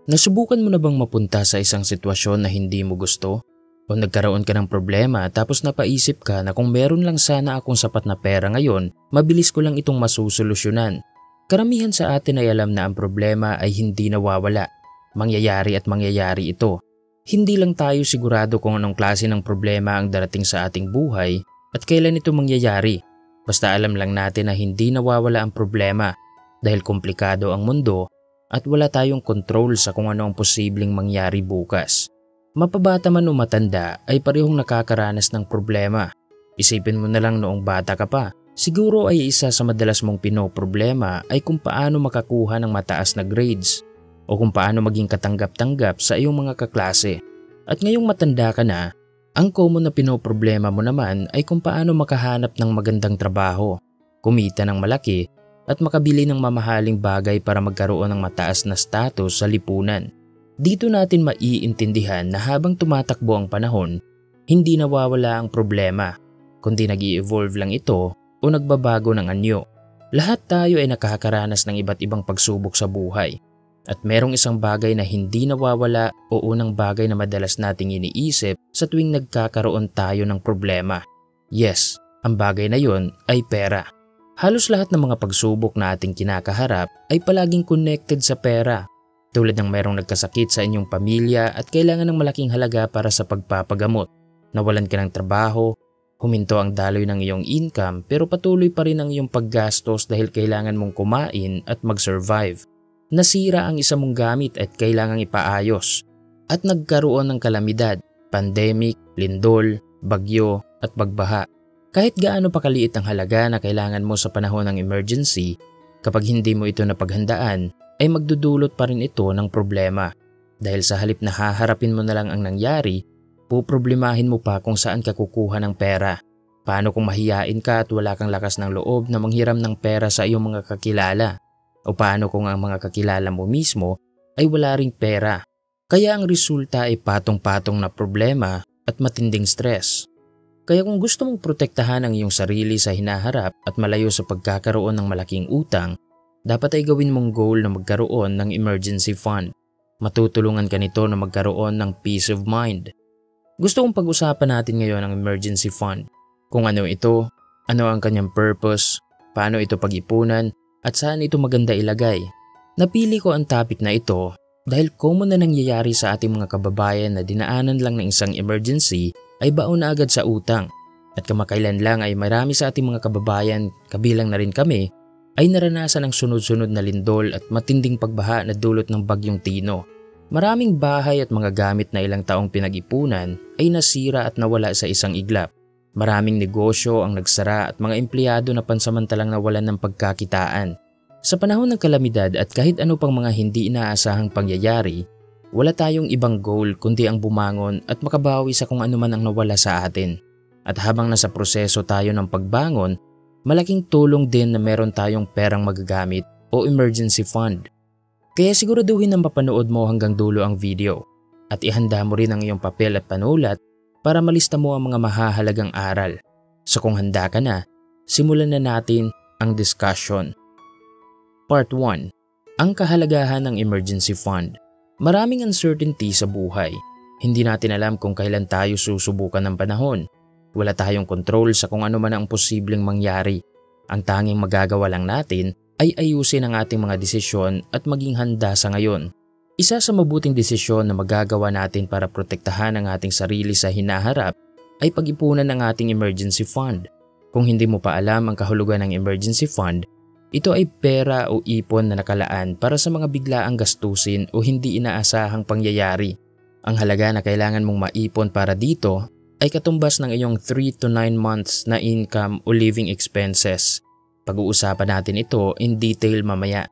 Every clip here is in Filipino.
Nasubukan mo na bang mapunta sa isang sitwasyon na hindi mo gusto? O nagkaroon ka ng problema tapos napaisip ka na kung meron lang sana akong sapat na pera ngayon, mabilis ko lang itong masusolusyonan. Karamihan sa atin ay alam na ang problema ay hindi nawawala. Mangyayari at mangyayari ito. Hindi lang tayo sigurado kung anong klase ng problema ang darating sa ating buhay at kailan ito mangyayari. Basta alam lang natin na hindi nawawala ang problema dahil komplikado ang mundo at wala tayong control sa kung ano ang posibleng mangyari bukas. Mapabata man o matanda ay parehong nakakaranas ng problema. Isipin mo na lang noong bata ka pa. Siguro ay isa sa madalas mong pinoproblema ay kung paano makakuha ng mataas na grades o kung paano maging katanggap-tanggap sa iyong mga kaklase. At ngayong matanda ka na, ang common na pinoproblema mo naman ay kung paano makahanap ng magandang trabaho, kumita ng malaki, at makabili ng mamahaling bagay para magkaroon ng mataas na status sa lipunan. Dito natin maiintindihan na habang tumatakbo ang panahon, hindi nawawala ang problema, kundi nag-i-evolve lang ito o nagbabago ng anyo. Lahat tayo ay nakakaranas ng iba't ibang pagsubok sa buhay. At merong isang bagay na hindi nawawala o unang bagay na madalas nating iniisip sa tuwing nagkakaroon tayo ng problema. Yes, ang bagay na yon ay pera. Halos lahat ng mga pagsubok na ating kinakaharap ay palaging connected sa pera. Tulad ng merong nagkasakit sa inyong pamilya at kailangan ng malaking halaga para sa pagpapagamot. Nawalan ka ng trabaho, huminto ang daloy ng iyong income pero patuloy pa rin ang iyong paggastos dahil kailangan mong kumain at mag-survive. Nasira ang isa mong gamit at kailangang ipaayos. At nagkaroon ng kalamidad, pandemic, lindol, bagyo at bagbaha. Kahit gaano pa kaliit ang halaga na kailangan mo sa panahon ng emergency, kapag hindi mo ito napaghandaan, ay magdudulot pa rin ito ng problema. Dahil sa halip na haharapin mo na lang ang nangyari, puproblemahin mo pa kung saan ka kukuha ng pera. Paano kung mahiyain ka at wala kang lakas ng loob na manghiram ng pera sa iyong mga kakilala? O paano kung ang mga kakilala mo mismo ay wala ring pera? Kaya ang resulta ay patong-patong na problema at matinding stress. Kaya kung gusto mong protektahan ang iyong sarili sa hinaharap at malayo sa pagkakaroon ng malaking utang, dapat ay gawin mong goal na magkaroon ng emergency fund. Matutulungan ka nito na magkaroon ng peace of mind. Gusto kong pag-usapan natin ngayon ang emergency fund. Kung ano ito, ano ang kanyang purpose, paano ito pag-ipunan, at saan ito maganda ilagay. Napili ko ang topic na ito dahil common na nangyayari sa ating mga kababayan na dinaanan lang ng isang emergency ay baon na agad sa utang. At kamakailan lang ay marami sa ating mga kababayan, kabilang na rin kami, ay naranasan ang sunod-sunod na lindol at matinding pagbaha na dulot ng bagyong Tino. Maraming bahay at mga gamit na ilang taong pinag-ipunan ay nasira at nawala sa isang iglap. Maraming negosyo ang nagsara at mga empleyado na pansamantalang nawalan ng pagkakitaan. Sa panahon ng kalamidad at kahit ano pang mga hindi inaasahang pangyayari, wala tayong ibang goal kundi ang bumangon at makabawi sa kung ano man ang nawala sa atin. At habang nasa proseso tayo ng pagbangon, malaking tulong din na meron tayong perang magagamit o emergency fund. Kaya siguraduhin na mapanood mo hanggang dulo ang video at ihanda mo rin ang iyong papel at panulat para malista mo ang mga mahahalagang aral. So kung handa ka na, simulan na natin ang discussion. Part 1. Ang kahalagahan ng emergency fund. Maraming uncertainty sa buhay. Hindi natin alam kung kailan tayo susubukan ng panahon. Wala tayong control sa kung ano man ang posibleng mangyari. Ang tanging magagawa lang natin ay ayusin ang ating mga desisyon at maging handa sa ngayon. Isa sa mabuting desisyon na magagawa natin para protektahan ang ating sarili sa hinaharap ay pag-ipunan ng ating emergency fund. Kung hindi mo pa alam ang kahulugan ng emergency fund, ito ay pera o ipon na nakalaan para sa mga biglaang gastusin o hindi inaasahang pangyayari. Ang halaga na kailangan mong maipon para dito ay katumbas ng iyong 3 to 9 months na income o living expenses. Pag-uusapan natin ito in detail mamaya.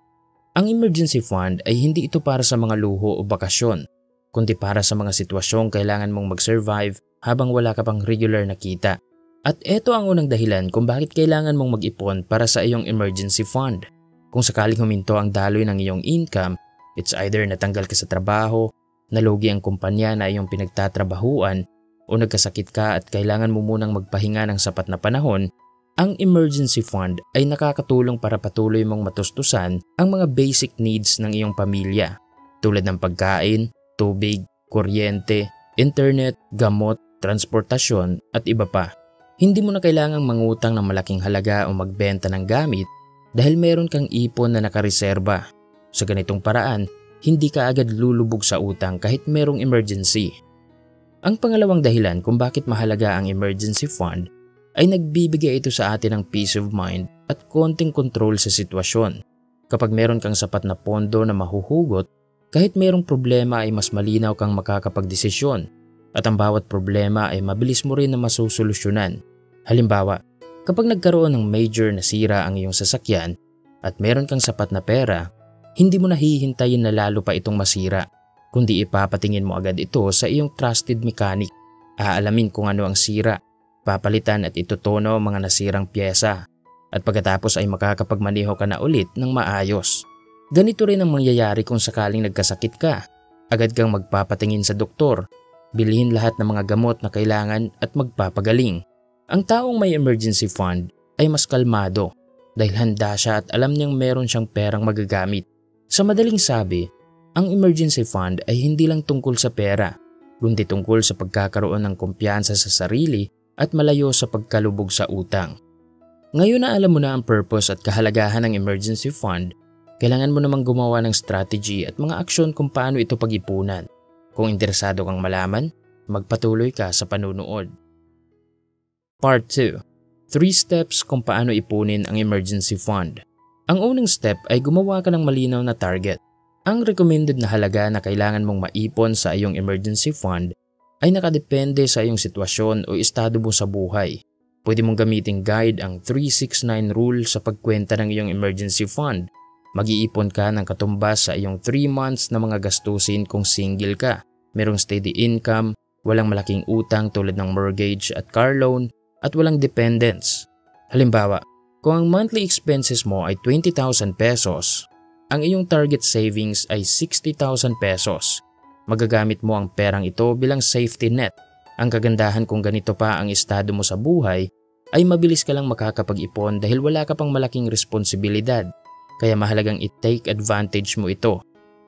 Ang emergency fund ay hindi ito para sa mga luho o bakasyon, kundi para sa mga sitwasyong kailangan mong mag-survive habang wala ka pang regular na kita. At ito ang unang dahilan kung bakit kailangan mong mag-ipon para sa iyong emergency fund. Kung sakaling huminto ang daloy ng iyong income, it's either natanggal ka sa trabaho, nalugi ang kumpanya na iyong pinagtatrabahuan, o nagkasakit ka at kailangan mo munang magpahinga ng sapat na panahon, ang emergency fund ay nakakatulong para patuloy mong matustusan ang mga basic needs ng iyong pamilya. tulad ng pagkain, tubig, kuryente, internet, gamot, transportasyon at iba pa. Hindi mo na kailangang mangutang ng malaking halaga o magbenta ng gamit dahil meron kang ipon na nakareserba. Sa ganitong paraan, hindi ka agad lulubog sa utang kahit merong emergency. Ang pangalawang dahilan kung bakit mahalaga ang emergency fund ay nagbibigay ito sa atin ng peace of mind at konting control sa sitwasyon. Kapag meron kang sapat na pondo na mahuhugot, kahit merong problema ay mas malinaw kang makakapagdesisyon at ang bawat problema ay mabilis mo rin na masusolusyonan. Halimbawa, kapag nagkaroon ng major na sira ang iyong sasakyan at meron kang sapat na pera, hindi mo na hihintayin na lalo pa itong masira, kundi ipapatingin mo agad ito sa iyong trusted mechanic. Aalamin kung ano ang sira, papalitan at itutono ang mga nasirang pyesa, at pagkatapos ay makakapagmaneho ka na ulit ng maayos. Ganito rin ang mangyayari kung sakaling nagkasakit ka. Agad kang magpapatingin sa doktor, bilhin lahat ng mga gamot na kailangan at magpapagaling. Ang taong may emergency fund ay mas kalmado dahil handa siya at alam niyang meron siyang perang magagamit. Sa madaling sabi, ang emergency fund ay hindi lang tungkol sa pera, kundi tungkol sa pagkakaroon ng kumpiyansa sa sarili at malayo sa pagkalubog sa utang. Ngayon na alam mo na ang purpose at kahalagahan ng emergency fund, kailangan mo namang gumawa ng strategy at mga aksyon kung paano ito pag-ipunan. Kung interesado kang malaman, magpatuloy ka sa panunood. Part 2. 3 steps kung paano ipunin ang emergency fund. Ang unang step ay gumawa ka ng malinaw na target. Ang recommended na halaga na kailangan mong maipon sa iyong emergency fund ay nakadepende sa iyong sitwasyon o estado mo sa buhay. Pwede mong gamiting guide ang 369 rule sa pagkwenta ng iyong emergency fund. Mag-iipon ka ng katumbas sa iyong 3 months na mga gastusin kung single ka, merong steady income, walang malaking utang tulad ng mortgage at car loan, at walang dependents. Halimbawa, kung ang monthly expenses mo ay 20,000 pesos, ang iyong target savings ay 60,000 pesos. Magagamit mo ang perang ito bilang safety net. Ang kagandahan kung ganito pa ang estado mo sa buhay ay mabilis ka lang makakapag-ipon dahil wala ka pang malaking responsibilidad. Kaya mahalagang i-take advantage mo ito.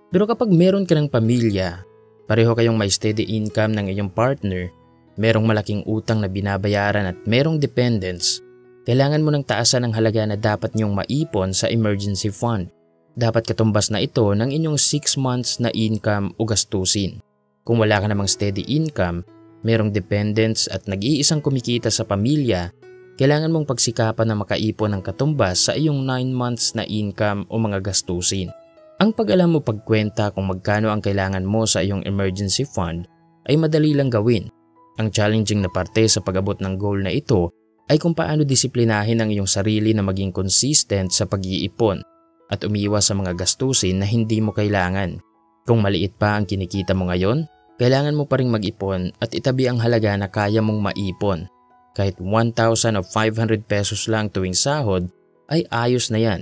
Pero kapag meron ka ng pamilya, pareho kayong may steady income ng iyong partner, merong malaking utang na binabayaran at merong dependents, kailangan mo ng taasan ang halaga na dapat niyong maipon sa emergency fund. Dapat katumbas na ito ng inyong 6 months na income o gastusin. Kung wala ka namang steady income, merong dependents at nag-iisang kumikita sa pamilya, kailangan mong pagsikapan na makaipon ng katumbas sa iyong 9 months na income o mga gastusin. Ang pag-alam mo pagkwenta kung magkano ang kailangan mo sa iyong emergency fund ay madali lang gawin. Ang challenging na parte sa pag-abot ng goal na ito ay kung paano disiplinahin ang iyong sarili na maging consistent sa pag-iipon at umiwas sa mga gastusin na hindi mo kailangan. Kung maliit pa ang kinikita mo ngayon, kailangan mo pa ring mag-ipon at itabi ang halaga na kaya mong maipon. Kahit 1,000 o 500 pesos lang tuwing sahod ay ayos na yan.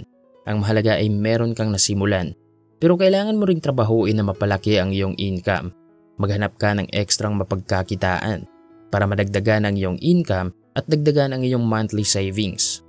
Ang mahalaga ay meron kang nasimulan. Pero kailangan mo ring trabahuin na mapalaki ang iyong income. Maghanap ka ng ekstrang mapagkakitaan para madagdagan ang iyong income at dagdagan ang iyong monthly savings.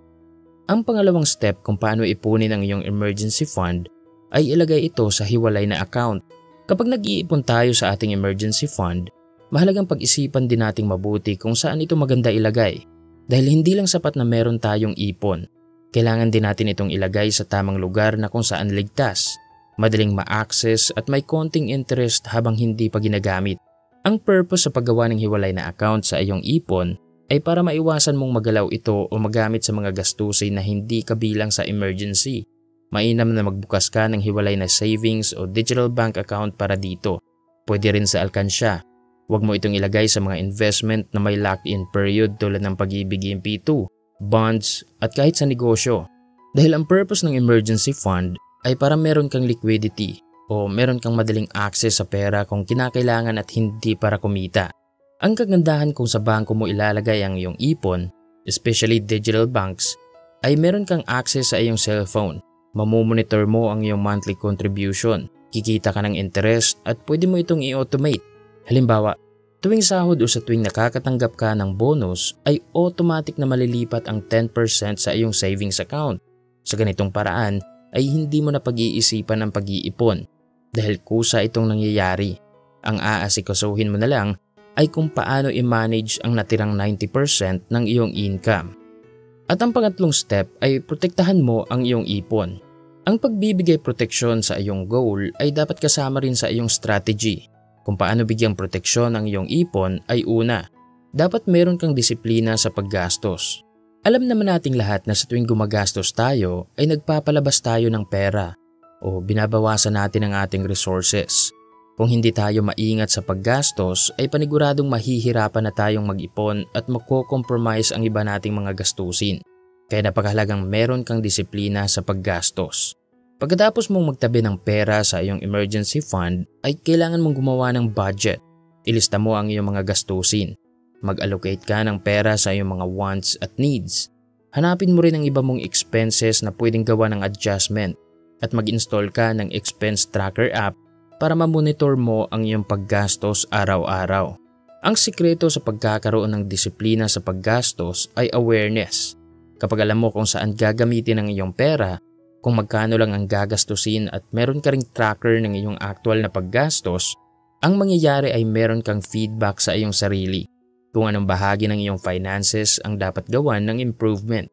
Ang pangalawang step kung paano ipunin ang iyong emergency fund ay ilagay ito sa hiwalay na account. Kapag nag-iipon tayo sa ating emergency fund, mahalagang pag-isipan din nating mabuti kung saan ito maganda ilagay. Dahil hindi lang sapat na meron tayong ipon, kailangan din natin itong ilagay sa tamang lugar na kung saan ligtas, madaling ma-access at may konting interest habang hindi pa ginagamit. Ang purpose sa paggawa ng hiwalay na account sa iyong ipon ay para maiwasan mong magalaw ito o magamit sa mga gastusin na hindi kabilang sa emergency. Mainam na magbukas ka ng hiwalay na savings o digital bank account para dito. Pwede rin sa alkansya. Huwag mo itong ilagay sa mga investment na may lock-in period tulad ng Pag-ibig MP2, bonds at kahit sa negosyo. Dahil ang purpose ng emergency fund ay para meron kang liquidity o meron kang madaling access sa pera kung kinakailangan at hindi para kumita. Ang kagandahan kung sa bangko mo ilalagay ang iyong ipon, especially digital banks, ay meron kang access sa iyong cellphone. Mamomonitor mo ang iyong monthly contribution, kikita ka ng interest at pwede mo itong i-automate. Halimbawa, tuwing sahod o sa tuwing nakakatanggap ka ng bonus ay automatic na malilipat ang 10% sa iyong savings account. Sa ganitong paraan ay hindi mo na pag-iisipan ang pag-iipon. dahil kusa itong nangyayari. Ang aasikasuhin mo na lang ay kung paano i-manage ang natirang 90% ng iyong income. At ang pangatlong step ay protektahan mo ang iyong ipon. Ang pagbibigay proteksyon sa iyong goal ay dapat kasama rin sa iyong strategy. Kung paano bigyang proteksyon ang iyong ipon ay una, dapat meron kang disiplina sa paggastos. Alam naman nating lahat na sa tuwing gumagastos tayo ay nagpapalabas tayo ng pera o binabawasan natin ang ating resources. Kung hindi tayo maingat sa paggastos ay paniguradong mahihirapan na tayong mag-ipon at magko-compromise ang iba nating mga gastusin. Kaya napakahalagang meron kang disiplina sa paggastos. Pagkatapos mong magtabi ng pera sa iyong emergency fund ay kailangan mong gumawa ng budget. Ilista mo ang iyong mga gastusin. Mag-allocate ka ng pera sa iyong mga wants at needs. Hanapin mo rin ang iba mong expenses na pwedeng gawa ng adjustment at mag-install ka ng expense tracker app para ma-monitor mo ang iyong paggastos araw-araw. Ang sikreto sa pagkakaroon ng disiplina sa paggastos ay awareness. Kapag alam mo kung saan gagamitin ang iyong pera, kung magkano lang ang gagastusin at meron ka ring tracker ng iyong actual na paggastos, ang mangyayari ay meron kang feedback sa iyong sarili kung anong bahagi ng iyong finances ang dapat gawan ng improvement.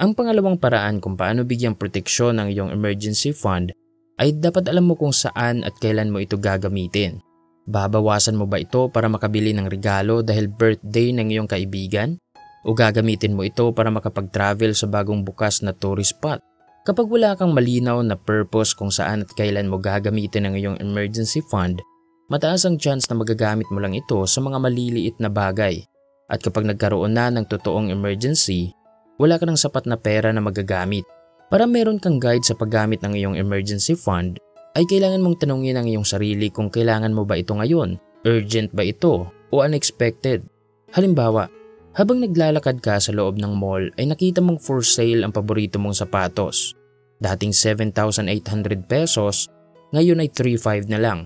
Ang pangalawang paraan kung paano bigyang proteksyon ang iyong emergency fund ay dapat alam mo kung saan at kailan mo ito gagamitin. Babawasan mo ba ito para makabili ng regalo dahil birthday ng iyong kaibigan? O gagamitin mo ito para makapag-travel sa bagong bukas na tourist spot? Kapag wala kang malinaw na purpose kung saan at kailan mo gagamitin ang iyong emergency fund, mataas ang chance na magagamit mo lang ito sa mga maliliit na bagay. At kapag nagkaroon na ng totoong emergency, wala ka ng sapat na pera na magagamit. Para meron kang guide sa paggamit ng iyong emergency fund, ay kailangan mong tanungin ang iyong sarili kung kailangan mo ba ito ngayon, urgent ba ito, o unexpected. Halimbawa, habang naglalakad ka sa loob ng mall ay nakita mong for sale ang paborito mong sapatos. Dating 7,800 pesos, ngayon ay 3,500 na lang.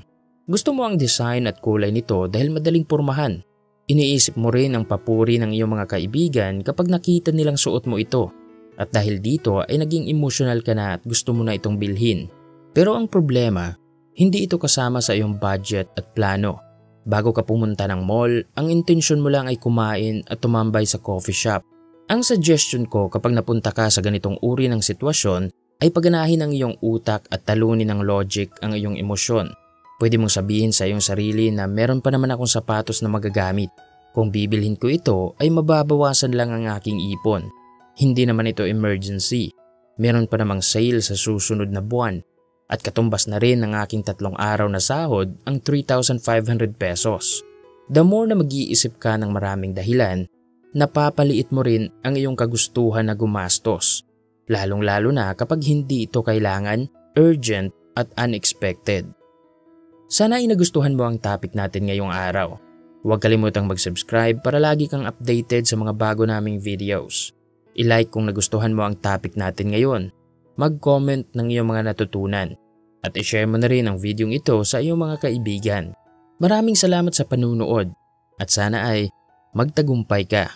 Gusto mo ang design at kulay nito dahil madaling pormahan. Iniisip mo rin ang papuri ng iyong mga kaibigan kapag nakita nilang suot mo ito. At dahil dito ay naging emotional ka na at gusto mo na itong bilhin. Pero ang problema, hindi ito kasama sa iyong budget at plano. Bago ka pumunta ng mall, ang intensyon mo lang ay kumain at tumambay sa coffee shop. Ang suggestion ko kapag napunta ka sa ganitong uri ng sitwasyon ay paganahin ang iyong utak at talunin ng logic ang iyong emosyon. Pwede mong sabihin sa iyong sarili na meron pa naman akong sapatos na magagamit. Kung bibilhin ko ito ay mababawasan lang ang aking ipon. Hindi naman ito emergency. Meron pa namang sale sa susunod na buwan. At katumbas na rin ng aking 3 araw na sahod ang 3,500 pesos. The more na mag-iisip ka ng maraming dahilan, napapaliit mo rin ang iyong kagustuhan na gumastos. Lalong-lalo na kapag hindi ito kailangan, urgent at unexpected. Sana ay nagustuhan mo ang topic natin ngayong araw. Huwag kalimutang mag-subscribe para lagi kang updated sa mga bago naming videos. I-like kung nagustuhan mo ang topic natin ngayon. Mag-comment ng iyong mga natutunan. At i-share mo na rin ang videong ito sa iyong mga kaibigan. Maraming salamat sa panunood. At sana ay magtagumpay ka.